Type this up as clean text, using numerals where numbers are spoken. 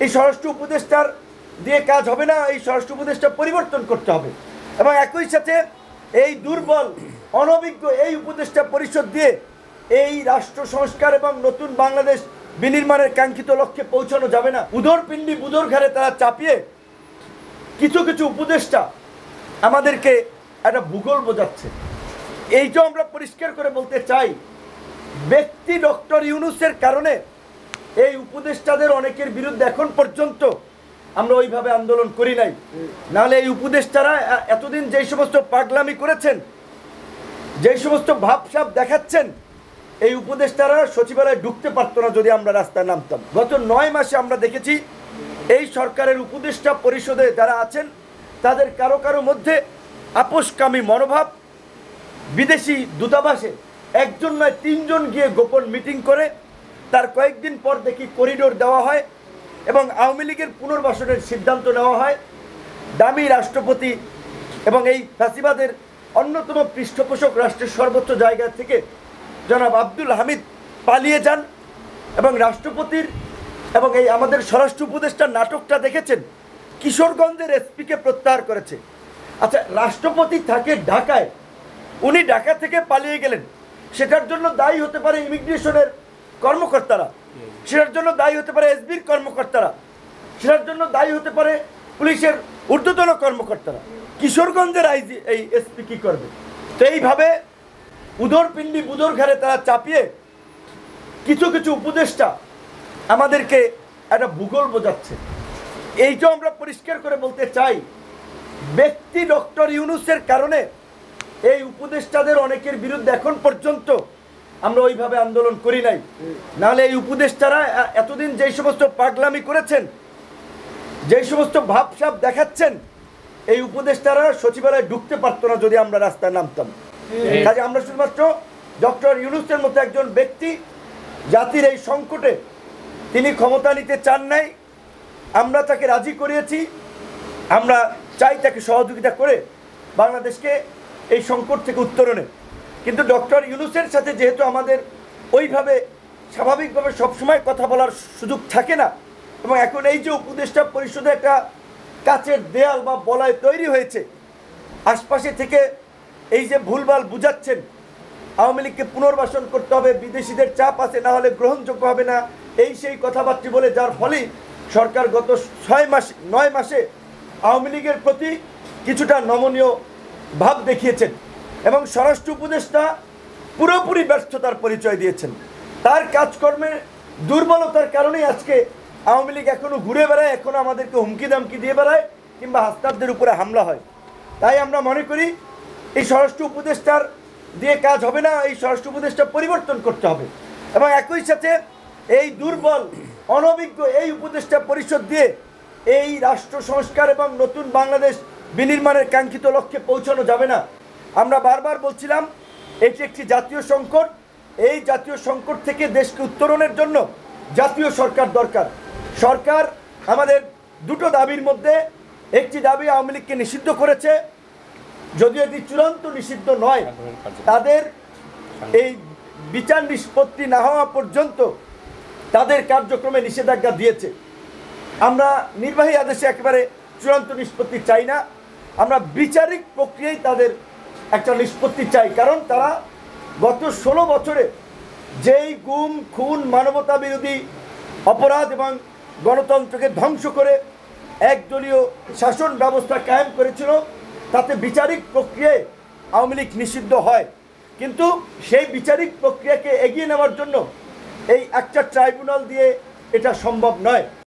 এই স্বরাষ্ট্র উপদেষ্টার দিয়ে কাজ হবে না, এই স্বরাষ্ট্র উপদেষ্টা পরিবর্তন করতে হবে। এবং একই সাথে এই দুর্বল অনভিজ্ঞ এই উপদেষ্টা পরিষদ দিয়ে এই রাষ্ট্র সংস্কার এবং নতুন বাংলাদেশ বিনির্মাণের কাঙ্ক্ষিত লক্ষ্যে পৌঁছানো যাবে না। উদরপিণ্ডি বুদর ঘাড়ে তারা চাপিয়ে কিছু কিছু উপদেষ্টা আমাদেরকে একটা ভূগোল বোঝাচ্ছে। এইটাও আমরা পরিষ্কার করে বলতে চাই, ব্যক্তি ডক্টর ইউনূসের কারণে এই উপদেষ্টাদের অনেকের বিরুদ্ধে এখন পর্যন্ত আমরা ওইভাবে আন্দোলন করি নাই। নাহলে এই উপদেষ্টারা এতদিন যেই সমস্ত পাগলামি করেছেন, যেই সমস্ত ভাবসাব দেখাচ্ছেন, এই উপদেষ্টারা সচিবালয়ে ঢুকতে পারতো না যদি আমরা রাস্তায় নামতাম। গত 9 মাসে আমরা দেখেছি এই সরকারের উপদেষ্টা পরিষদে যারা আছেন তাদের কারো কারো মধ্যে আপোষকামী মনোভাব। বিদেশি দূতাবাসে একজন নয় 3 জন গিয়ে গোপন মিটিং করে তার কয়েকদিন পর দেখি করিডোর দেওয়া হয় এবং আওয়ামী লীগের পুনর্বাসনের সিদ্ধান্ত নেওয়া হয়। দামি রাষ্ট্রপতি এবং এই ফ্যাসিবাদের অন্যতম পৃষ্ঠপোষক রাষ্ট্রের সর্বোচ্চ জায়গা থেকে জনাব আব্দুল হামিদ পালিয়ে যান এবং রাষ্ট্রপতির এবং এই আমাদের স্বরাষ্ট্র উপদেষ্টার নাটকটা দেখেছেন, কিশোরগঞ্জের এসপিকে প্রত্যাহার করেছে। আচ্ছা, রাষ্ট্রপতি থাকে ঢাকায়, উনি ঢাকা থেকে পালিয়ে গেলেন, সেটার জন্য দায়ী হতে পারে ইমিগ্রেশনের কর্মকর্তারা, সেটার জন্য দায়ী হতে পারে এসবির কর্মকর্তারা, সেটার জন্য দায়ী হতে পারে পুলিশের ঊর্ধ্বতন কর্মকর্তারা। কিশোরগঞ্জের আইজি এই এসপি কী করবে? তো এইভাবে উদরপিণ্ডি বুদর ঘাড়ে তারা চাপিয়ে কিছু কিছু উপদেষ্টা আমাদেরকে একটা ভূগোল বোঝাচ্ছে। এইটাও আমরা পরিষ্কার করে বলতে চাই, ব্যক্তি ডক্টর ইউনূসের কারণে এই উপদেষ্টাদের অনেকের বিরুদ্ধে এখন পর্যন্ত আমরা ওইভাবে আন্দোলন করি নাই। নাহলে এই উপদেষ্টারা এতদিন যেই সমস্ত পাগলামি করেছেন, যেই সমস্ত ভাবসাব দেখাচ্ছেন, এই উপদেষ্টারা সচিবালয়ে ঢুকতে পারতো না যদি আমরা রাস্তায় নামতাম। কাজে আমরা শুধুমাত্র ডক্টর ইউনূসের মতো একজন ব্যক্তি জাতির এই সংকটে তিনি ক্ষমতা নিতে চান নাই, আমরা তাকে রাজি করিয়েছি, আমরা চাই তাকে সহযোগিতা করে বাংলাদেশকে এই সংকট থেকে উত্তরণে। কিন্তু ডক্টর ইউনূসের সাথে যেহেতু আমাদের ওইভাবে স্বাভাবিকভাবে সবসময় কথা বলার সুযোগ থাকে না, এবং এখন এই যে উপদেষ্টা পরিষদে একটা কাচের দেয়াল বা বলয় তৈরি হয়েছে, আশপাশে থেকে এই যে ভুলভাল বুঝাচ্ছেন আওয়ামী লীগকে পুনর্বাসন করতে হবে, বিদেশিদের চাপ আছে, না হলে গ্রহণযোগ্য হবে না, এই সেই কথাবার্তা বলে, যার ফলেই সরকার গত 9 মাসে আওয়ামী লীগের প্রতি কিছুটা নমনীয় ভাব দেখিয়েছেন এবং স্বরাষ্ট্র উপদেষ্টা পুরোপুরি ব্যর্থতার পরিচয় দিয়েছেন। তার কাজকর্মের দুর্বলতার কারণেই আজকে আওয়ামী লীগ এখনও ঘুরে বেড়ায়, এখনও আমাদেরকে হুমকি দামকি দিয়ে বেড়ায় কিংবা হাসনাতদের উপরে হামলা হয়। তাই আমরা মনে করি এই স্বরাষ্ট্র উপদেষ্টার দিয়ে কাজ হবে না, এই স্বরাষ্ট্র উপদেষ্টা পরিবর্তন করতে হবে। এবং একই সাথে এই দুর্বল অনভিজ্ঞ এই উপদেষ্টা পরিষদ দিয়ে এই রাষ্ট্র সংস্কার এবং নতুন বাংলাদেশ বিনির্মাণের কাঙ্ক্ষিত লক্ষ্যে পৌঁছানো যাবে না। আমরা বারবার বলছিলাম এটি একটি জাতীয় সংকট, এই জাতীয় সংকট থেকে দেশকে উত্তরণের জন্য জাতীয় সরকার দরকার। সরকার আমাদের দুটো দাবির মধ্যে একটি দাবি আওয়ামী লীগকে নিষিদ্ধ করেছে, যদিও এটি চূড়ান্ত নিষিদ্ধ নয়, তাদের এই বিচার নিষ্পত্তি না হওয়া পর্যন্ত তাদের কার্যক্রমে নিষেধাজ্ঞা দিয়েছে। আমরা নির্বাহী আদেশে একেবারে চূড়ান্ত নিষ্পত্তি চাই না, আমরা বিচারিক প্রক্রিয়ায় তাদের একটা নিষ্পত্তি চাই। কারণ তারা গত 16 বছরে যেই গুম খুন মানবতা বিরোধী অপরাধ এবং গণতন্ত্রকে ধ্বংস করে একদলীয় শাসন ব্যবস্থা কায়েম করেছিল, তাতে বিচারিক প্রক্রিয়ায় আওয়ামী লীগ নিষিদ্ধ হয়। কিন্তু সেই বিচারিক প্রক্রিয়াকে এগিয়ে নেওয়ার জন্য এই একটা ট্রাইব্যুনাল দিয়ে এটা সম্ভব নয়।